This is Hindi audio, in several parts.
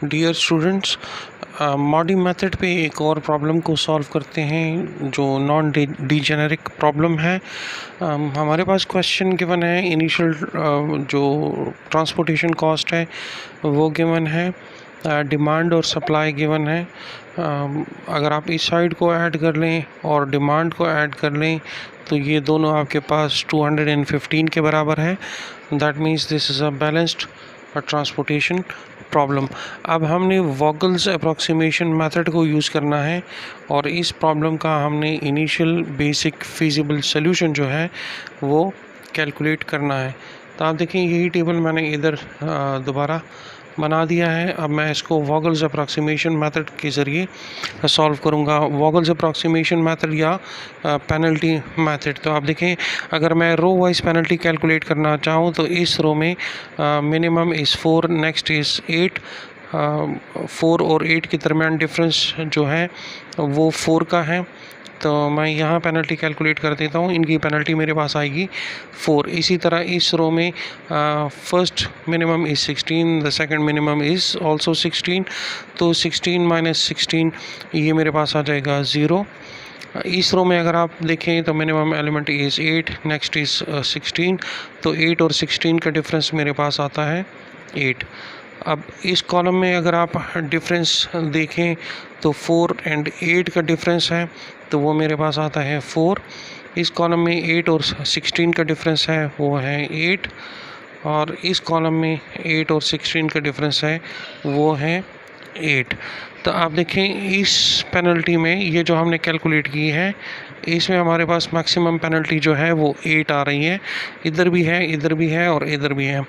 डियर स्टूडेंट्स, मॉडी मेथड पे एक और प्रॉब्लम को सॉल्व करते हैं जो नॉन डीजेनेरिक प्रॉब्लम है। हमारे पास क्वेश्चन गिवन है, इनिशियल जो ट्रांसपोर्टेशन कॉस्ट है वो गिवन है, डिमांड और सप्लाई गिवन है। अगर आप इस साइड को ऐड कर लें और डिमांड को ऐड कर लें तो ये दोनों आपके पास 215 के बराबर है। That means this is a balanced transportation problem. अब हमने वोगल्स अप्रॉक्सीमेशन मेथड को यूज़ करना है और इस प्रॉब्लम का हमने इनिशियल बेसिक फिजिबल सॉल्यूशन जो है वो कैलकुलेट करना है। तो आप देखें यही टेबल मैंने इधर दोबारा बना दिया है। अब मैं इसको वोगल्स अप्रॉक्सीमेशन मेथड के ज़रिए सॉल्व करूँगा, वोगल्स अप्रॉक्सीमेशन मेथड या पेनल्टी मेथड। तो आप देखें, अगर मैं रो वाइज पेनल्टी कैलकुलेट करना चाहूँ तो इस रो में मिनिमम इज़ 4, नेक्स्ट इज़ 8। 4 और 8 के दरमियान डिफरेंस जो है वो 4 का है। तो मैं यहाँ पेनल्टी कैलकुलेट कर देता हूँ, इनकी पेनल्टी मेरे पास आएगी 4। इसी तरह इस रो में first minimum is 16, the second minimum is also 16। तो 16 माइनस 16 ये मेरे पास आ जाएगा 0। इस रो में अगर आप देखें तो minimum element is 8, next is 16। तो 8 और 16 का डिफरेंस मेरे पास आता है 8। अब इस कॉलम में अगर आप डिफरेंस देखें तो 4 एंड 8 का डिफरेंस है तो वो मेरे पास आता है 4। इस कॉलम में 8 और 16 का डिफरेंस है वो है 8, और इस कॉलम में 8 और 16 का डिफरेंस है वो है 8। तो आप देखें इस पेनल्टी में ये जो हमने कैलकुलेट की है इसमें हमारे पास मैक्सिमम पेनल्टी जो है वो 8 आ रही है। इधर भी है, इधर भी है और इधर भी है।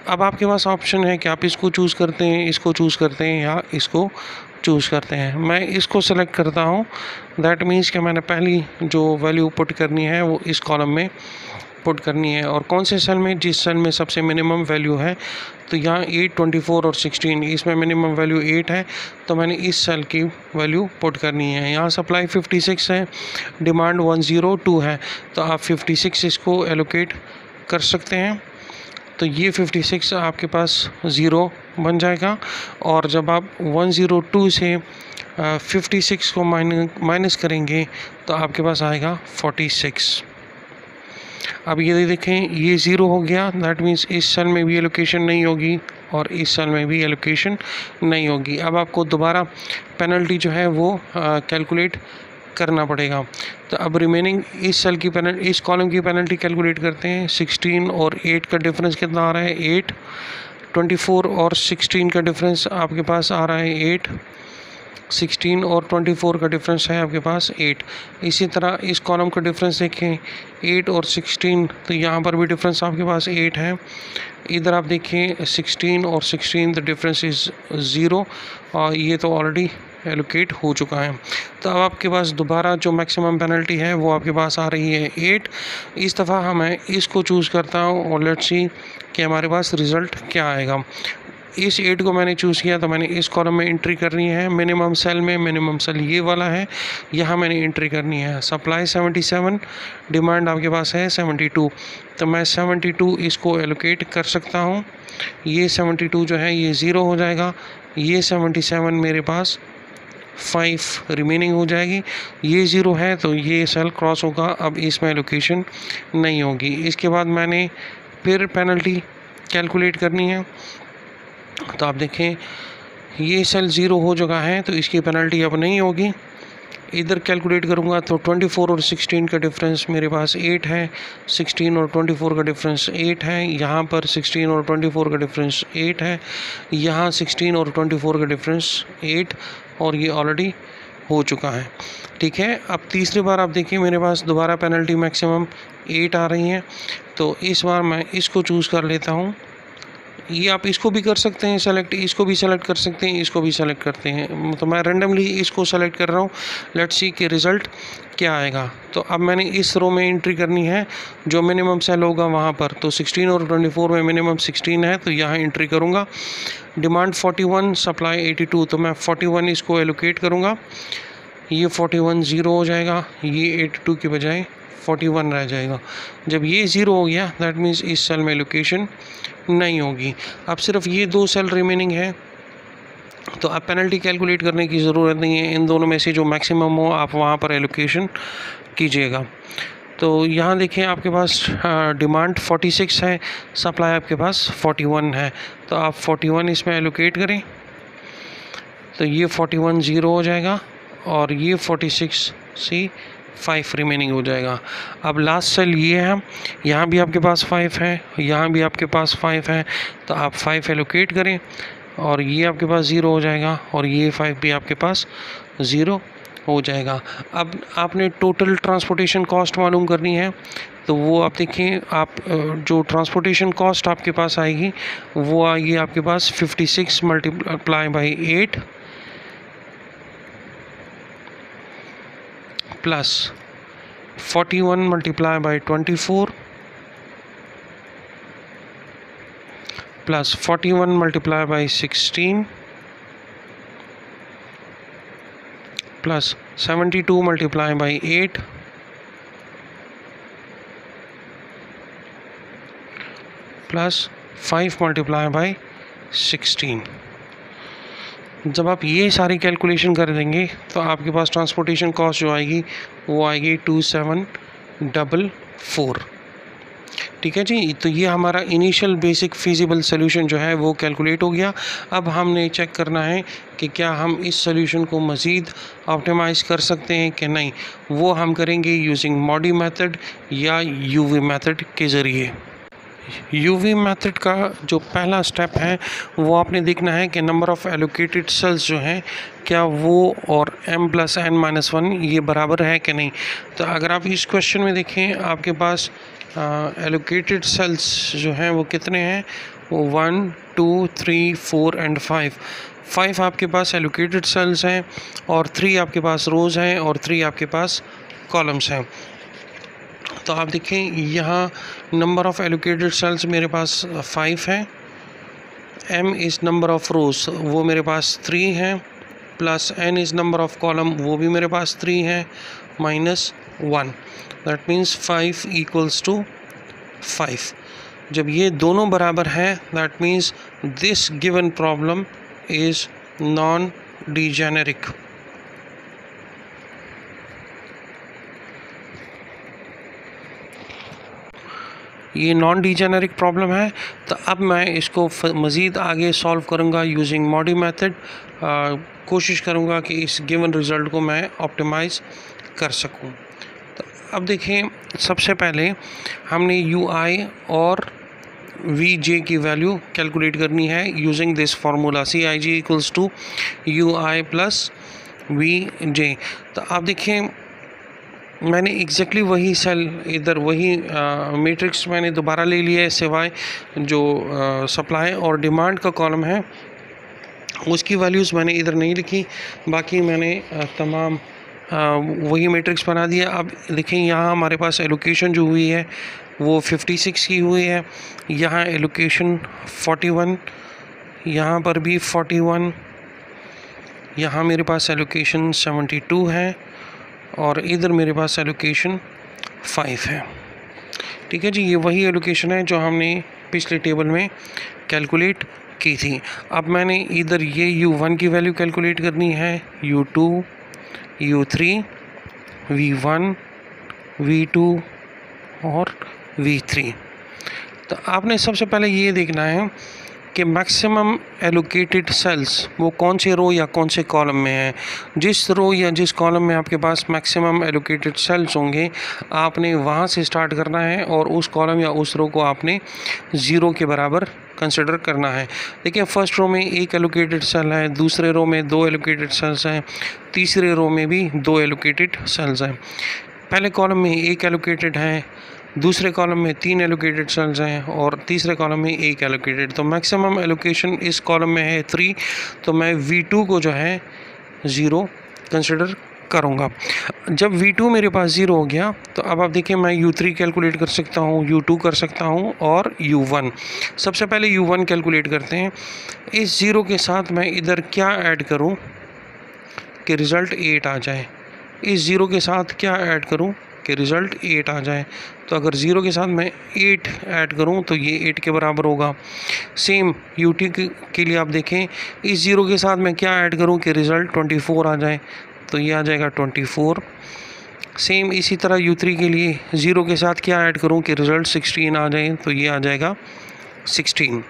अब आपके पास ऑप्शन है कि आप इसको चूज़ करते हैं, इसको चूज़ करते हैं या इसको चूज़ करते हैं। मैं इसको सेलेक्ट करता हूँ। दैट मीन्स कि मैंने पहली जो वैल्यू पुट करनी है वो इस कॉलम में पुट करनी है, और कौन से सेल में, जिस सेल में सबसे मिनिमम वैल्यू है। तो यहाँ 8, 24 और 16, इसमें मिनिमम वैल्यू 8 है तो मैंने इस सेल की वैल्यू पुट करनी है। यहाँ सप्लाई 56 है, डिमांड 102 है, तो आप 56 इसको एलोकेट कर सकते हैं। तो ये 56 आपके पास 0 बन जाएगा, और जब आप 102 से 56 को माइनस करेंगे तो आपके पास आएगा 46। अब ये देखें ये 0 हो गया, दैट मीन्स इस सेल में भी एलोकेशन नहीं होगी और इस सेल में भी एलोकेशन नहीं होगी। अब आपको दोबारा पेनल्टी जो है वो कैलकुलेट करना पड़ेगा। तो अब रिमेनिंग इस सेल की पेनल्टी, इस कॉलम की पेनल्टी कैलकुलेट करते हैं। 16 और 8 का डिफरेंस कितना आ रहा है 8। 24 और 16 का डिफरेंस आपके पास आ रहा है 8। 16 और 24 का डिफरेंस है आपके पास 8। इसी तरह इस कॉलम का डिफरेंस देखें 8 और 16, तो यहाँ पर भी डिफरेंस आपके पास 8 है। इधर आप देखें 16 और 16, द डिफरेंस इज़ 0, और ये तो ऑलरेडी एलोकेट हो चुका है। तो अब आपके पास दोबारा जो मैक्सिमम पेनल्टी है वो आपके पास आ रही है 8। इस दफ़ा मैं इसको चूज़ करता हूँ और लेट्स सी कि हमारे पास रिज़ल्ट क्या आएगा। इस 8 को मैंने चूज़ किया तो मैंने इस कॉलम में एंट्री करनी है। मिनिमम सेल में, मिनिमम सेल ये वाला है, यहाँ मैंने एंट्री करनी है। सप्लाई 77, डिमांड आपके पास है 72, तो मैं 72 इसको एलोकेट कर सकता हूँ। ये 72 जो है ये 0 हो जाएगा, ये 77 मेरे पास 5 रिमेनिंग हो जाएगी। ये 0 है तो ये सेल क्रॉस होगा, अब इसमें एलोकेशन नहीं होगी। इसके बाद मैंने फिर पेनल्टी कैलकुलेट करनी है। तो आप देखें ये सेल 0 हो चुका है तो इसकी पेनल्टी अब नहीं होगी। इधर कैलकुलेट करूँगा तो 24 और 16 का डिफरेंस मेरे पास 8 है, 16 और 24 का डिफरेंस 8 है, यहाँ पर 16 और 24 का डिफरेंस 8 है, यहाँ 16 और 24 का डिफरेंस 8, और ये ऑलरेडी हो चुका है। ठीक है, अब तीसरी बार आप देखिए मेरे पास दोबारा पेनल्टी मैक्सिमम 8 आ रही है, तो इस बार मैं इसको चूज़ कर लेता हूँ। ये आप इसको भी कर सकते हैं सेलेक्ट, इसको भी सेलेक्ट कर सकते हैं, इसको भी सेलेक्ट करते हैं। तो मैं रैंडमली इसको सेलेक्ट कर रहा हूँ, लेट्स सी कि रिज़ल्ट क्या आएगा। तो अब मैंने इस रो में एंट्री करनी है, जो मिनिमम सेल होगा वहाँ पर। तो 16 और 24 में मिनिमम 16 है तो यहाँ एंट्री करूँगा। डिमांड 41, सप्लाई 82, तो मैं 41 इसको एलोकेट करूँगा। ये 41 0 हो जाएगा, ये 82 की बजाय 41 रह जाएगा। जब ये 0 हो गया दैट मीन्स इस सेल में एलोकेशन नहीं होगी। अब सिर्फ ये 2 सेल रिमेनिंग है, तो अब पेनल्टी कैलकुलेट करने की ज़रूरत नहीं है, इन दोनों में से जो मैक्सिमम हो आप वहाँ पर एलोकेशन कीजिएगा। तो यहाँ देखिए आपके पास डिमांड 46 है, सप्लाई आपके पास 41 है, तो आप 41 इसमें एलोकेट करें तो ये 41 ज़ीरो हो जाएगा और ये 46 सी 5 रिमेनिंग हो जाएगा। अब लास्ट सेल ये है, यहाँ भी आपके पास 5 है, यहाँ भी आपके पास 5 है, तो आप 5 एलोकेट करें और ये आपके पास 0 हो जाएगा और ये 5 भी आपके पास 0 हो जाएगा। अब आपने टोटल ट्रांसपोर्टेशन कॉस्ट मालूम करनी है, तो वो आप देखें, आप जो ट्रांसपोर्टेशन कॉस्ट आपके पास आएगी वो आएगी आपके पास 56 multiply by 8 plus 41 multiply by 24 plus 41 multiply by 16 plus 72 multiply by 8 plus 5 multiply by 16। जब आप ये सारी कैलकुलेशन कर देंगे तो आपके पास ट्रांसपोर्टेशन कॉस्ट जो आएगी वो आएगी 2744। ठीक है जी, तो ये हमारा इनिशियल बेसिक फिजिबल सोल्यूशन जो है वो कैलकुलेट हो गया। अब हमने चेक करना है कि क्या हम इस सोल्यूशन को मज़ीद ऑप्टिमाइज़ कर सकते हैं कि नहीं। वो हम करेंगे यूजिंग मॉडी मेथड या यूवी मेथड के ज़रिए। यूवी मेथड का जो पहला स्टेप है वो आपने देखना है कि नंबर ऑफ़ एलोकेटेड सेल्स जो हैं क्या वो और m+n-1 ये बराबर है कि नहीं। तो अगर आप इस क्वेश्चन में देखें आपके पास एलोकेटेड सेल्स जो हैं वो कितने हैं, वो 1 2 3 4 एंड 5 आपके पास एलोकेटेड सेल्स हैं और 3 आपके पास रोज़ हैं और 3 आपके पास कॉलम्स हैं। तो आप देखें यहाँ नंबर ऑफ़ एलोकेटेड सेल्स मेरे पास 5 है, m इज़ नंबर ऑफ़ रोज़ वो मेरे पास 3 है, plus n is number of column वो भी मेरे पास 3 है, -1, दैट मीन्स 5 इक्वल्स टू 5। जब ये दोनों बराबर हैं that means this given problem is non degenerate. ये नॉन डिजेनेरिक प्रॉब्लम है। तो अब मैं इसको मज़ीद आगे सॉल्व करूँगा यूजिंग मॉडी मेथड, कोशिश करूँगा कि इस गिवन रिज़ल्ट को मैं ऑप्टिमाइज़ कर सकूँ। तो अब देखें, सबसे पहले हमने UI और VJ की वैल्यू कैलकुलेट करनी है using this formula CIG equals to UI plus VJ। तो आप देखें मैंने एग्जैक्टली वही सेल इधर वही मैट्रिक्स मैंने दोबारा ले लिया है, सिवाय जो सप्लाई और डिमांड का कॉलम है उसकी वैल्यूज़ मैंने इधर नहीं लिखी, बाकी मैंने तमाम वही मैट्रिक्स बना दिया। अब देखें यहाँ हमारे पास एलोकेशन जो हुई है वो 56 की हुई है, यहाँ एलोकेशन 41, यहाँ पर भी 41, यहाँ मेरे पास एलोकेशन 72 है और इधर मेरे पास एलोकेशन 5 है। ठीक है जी, ये वही एलोकेशन है जो हमने पिछले टेबल में कैलकुलेट की थी। अब मैंने इधर ये U1 की वैल्यू कैलकुलेट करनी है, U2, U3, V1, V2 और V3। तो आपने सबसे पहले ये देखना है कि मैक्सिमम एलोकेटेड सेल्स वो कौन से रो या कौन से कॉलम में है। जिस रो या जिस कॉलम में आपके पास मैक्सिमम एलोकेटेड सेल्स होंगे आपने वहाँ से स्टार्ट करना है और उस कॉलम या उस रो को आपने 0 के बराबर कंसिडर करना है। देखिए, फर्स्ट रो में 1 एलोकेटेड सेल है, दूसरे रो में 2 एलोकेटेड सेल्स हैं, तीसरे रो में भी 2 एलोकेटेड सेल्स हैं। पहले कॉलम में 1 एलोकेटेड है, दूसरे कॉलम में 3 एलोकेटेड सेल्स हैं और तीसरे कॉलम में 1 एलोकेटेड। तो मैक्सिमम एलोकेशन इस कॉलम में है 3, तो मैं V2 को जो है 0 कंसिडर करूँगा। जब V2 मेरे पास 0 हो गया तो अब आप देखिए मैं U3 कैलकुलेट कर सकता हूँ, U2 कर सकता हूँ और U1। सबसे पहले U1 कैलकुलेट करते हैं। इस 0 के साथ मैं इधर क्या ऐड करूँ कि रिज़ल्ट 8 आ जाए। इस 0 के साथ क्या ऐड करूँ कि रिज़ल्ट 8 आ जाए। तो अगर 0 के साथ मैं 8 ऐड करूं तो ये 8 के बराबर होगा। सेम यूटी के लिए आप देखें, इस 0 के साथ मैं क्या ऐड करूं कि रिज़ल्ट 24 आ जाए, तो ये आ जाएगा 24। सेम इसी तरह U3 के लिए 0 के साथ क्या ऐड करूं कि रिज़ल्ट 16 आ जाए, तो ये आ जाएगा 16।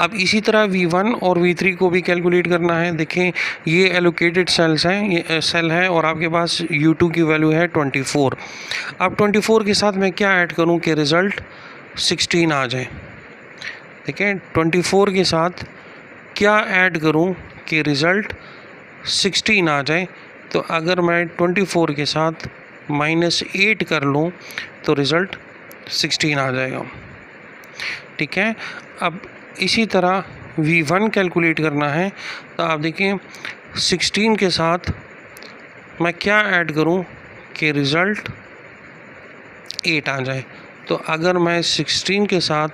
अब इसी तरह V1 और V3 को भी कैलकुलेट करना है। देखें, ये एलोकेटेड सेल्स हैं, ये सेल है और आपके पास U2 की वैल्यू है 24। अब 24 के साथ मैं क्या ऐड करूं कि रिज़ल्ट 16 आ जाए। देखें, 24 के साथ क्या ऐड करूं कि रिज़ल्ट 16 आ जाए। तो अगर मैं 24 के साथ -8 कर लूं तो रिज़ल्ट 16 आ जाएगा। ठीक है। अब इसी तरह V1 कैलकुलेट करना है। तो आप देखें, 16 के साथ मैं क्या ऐड करूं कि रिज़ल्ट 8 आ जाए। तो अगर मैं 16 के साथ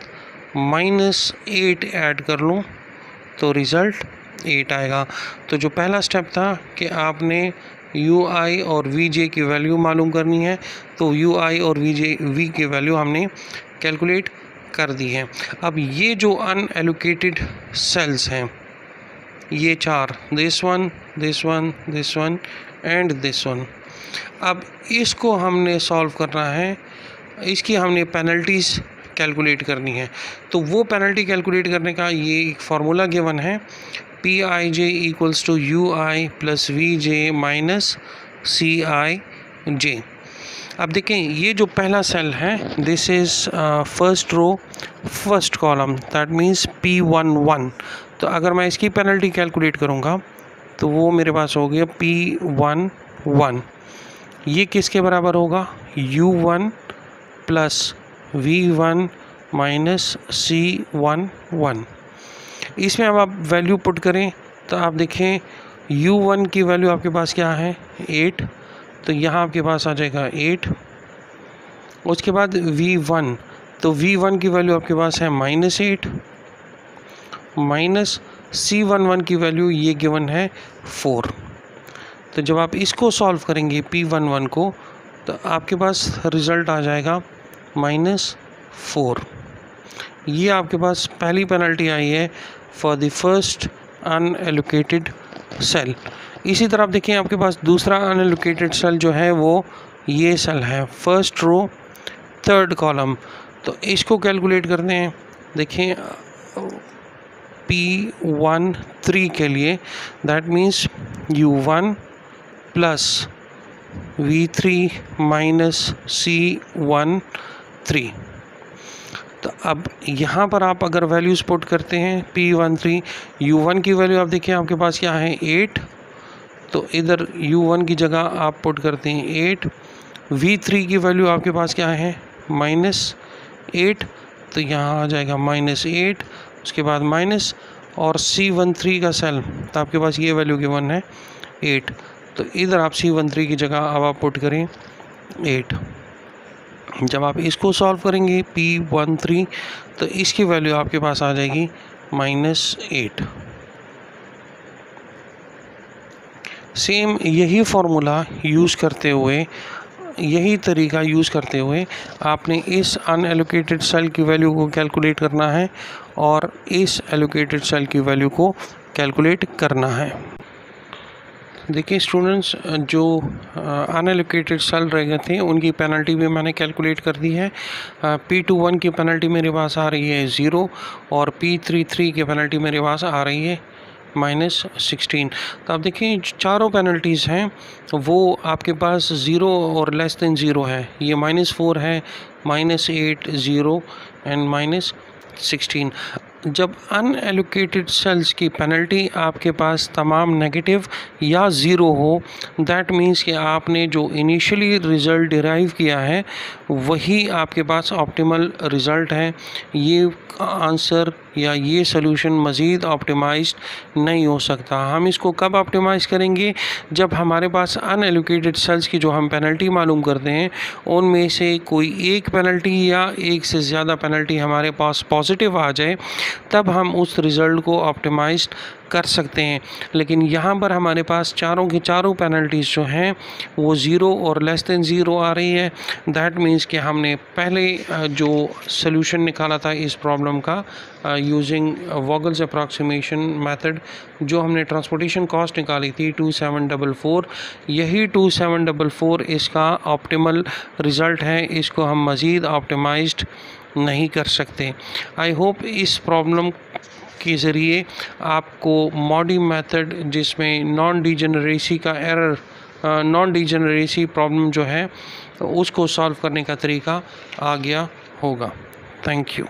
-8 ऐड कर लूं तो रिज़ल्ट 8 आएगा। तो जो पहला स्टेप था कि आपने UI और VJ की वैल्यू मालूम करनी है, तो UI और V की वैल्यू हमने कैलकुलेट कर दी है। अब ये जो अनएलोकेटेड सेल्स हैं, ये 4, this one, this one, this one and this one, अब इसको हमने सॉल्व करना है। इसकी हमने पेनल्टीज़ कैलकुलेट करनी है। तो वो पेनल्टी कैलकुलेट करने का ये एक फार्मूला गिवन है, PIJ = UI + VJ - CIJ। अब देखें, ये जो पहला सेल है, this is first row first column, that means P11। तो अगर मैं इसकी पेनल्टी कैलकुलेट करूँगा तो वो मेरे पास हो गया P11। ये किसके बराबर होगा? U1 + V1 - C11। इसमें अब आप वैल्यू पुट करें तो आप देखें, U1 की वैल्यू आपके पास क्या है? 8। तो यहाँ आपके पास आ जाएगा 8। उसके बाद V1, तो V1 की वैल्यू आपके पास है -8 माइनस C11 की वैल्यू ये गिवन है 4। तो जब आप इसको सॉल्व करेंगे P11 को, तो आपके पास रिज़ल्ट आ जाएगा -4। ये आपके पास पहली पेनल्टी आई है for the first unallocated cell. इसी तरह आप देखें, आपके पास दूसरा अनएलोकेटेड सेल जो है वो ये सेल है, फर्स्ट रो थर्ड कॉलम। तो इसको कैलकुलेट करते हैं। देखें, P13 के लिए that means U1 + V3 - C13। तो अब यहाँ पर आप अगर वैल्यूज़ पुट करते हैं, P13 U1 की वैल्यू आप देखिए आपके पास क्या है 8, तो इधर U1 की जगह आप पुट करते हैं 8। V3 की वैल्यू आपके पास क्या है -8, तो यहाँ आ जाएगा -8, उसके बाद माइनस, और C13 का सेल, तो आपके पास ये वैल्यू गिवन है 8। तो इधर आप C13 की जगह अब आप पुट करें 8। जब आप इसको सॉल्व करेंगे P13, तो इसकी वैल्यू आपके पास आ जाएगी -8। सेम यही फार्मूला यूज़ करते हुए, यही तरीका यूज़ करते हुए आपने इस अनएलोकेटेड सेल की वैल्यू को कैलकुलेट करना है और इस एलोकेटेड सेल की वैल्यू को कैलकुलेट करना है। देखिए स्टूडेंट्स, जो अनएलोकेटेड सेल रह गए थे उनकी पेनल्टी भी मैंने कैलकुलेट कर दी है। P21 की पेनल्टी मेरे पास आ रही है 0 और P33 की पेनल्टी मेरे पास आ रही है -16। तो आप देखिए चारों पेनल्टीज़ हैं वो आपके पास 0 और <0 है। ये -4 है, -8, 0 एंड -16। जब अनएलोकेटेड सेल्स की पेनल्टी आपके पास तमाम नेगेटिव या 0 हो, दैट मीन्स कि आपने जो इनिशियली रिज़ल्ट डिराइव किया है वही आपके पास ऑप्टिमल रिज़ल्ट है। ये आंसर या ये सॉल्यूशन मज़ीद ऑप्टिमाइज्ड नहीं हो सकता। हम इसको कब ऑप्टिमाइज़ करेंगे? जब हमारे पास अनएलोकेटेड सेल्स की जो हम पेनल्टी मालूम करते हैं उनमें से कोई एक पेनल्टी या एक से ज़्यादा पेनल्टी हमारे पास पॉजिटिव आ जाए, तब हम उस रिज़ल्ट को ऑप्टिमाइज्ड कर सकते हैं। लेकिन यहाँ पर हमारे पास चारों की चारों पेनल्टीज़ जो हैं वो 0 और लेस देन 0 आ रही है। दैट मीन्स कि हमने पहले जो सॉल्यूशन निकाला था इस प्रॉब्लम का यूजिंग वॉगल्स अप्रॉक्सीमेशन मेथड, जो हमने ट्रांसपोर्टेशन कॉस्ट निकाली थी 2744, यही 2744 इसका ऑप्टिमल रिज़ल्ट है। इसको हम मज़ीद ऑप्टिमाइज्ड नहीं कर सकते। आई होप इस प्रॉब्लम के ज़रिए आपको मॉडी मेथड जिसमें नॉन डिजेनरेसी का एरर, नॉन डिजेनरेसी प्रॉब्लम जो है उसको सॉल्व करने का तरीका आ गया होगा। Thank you.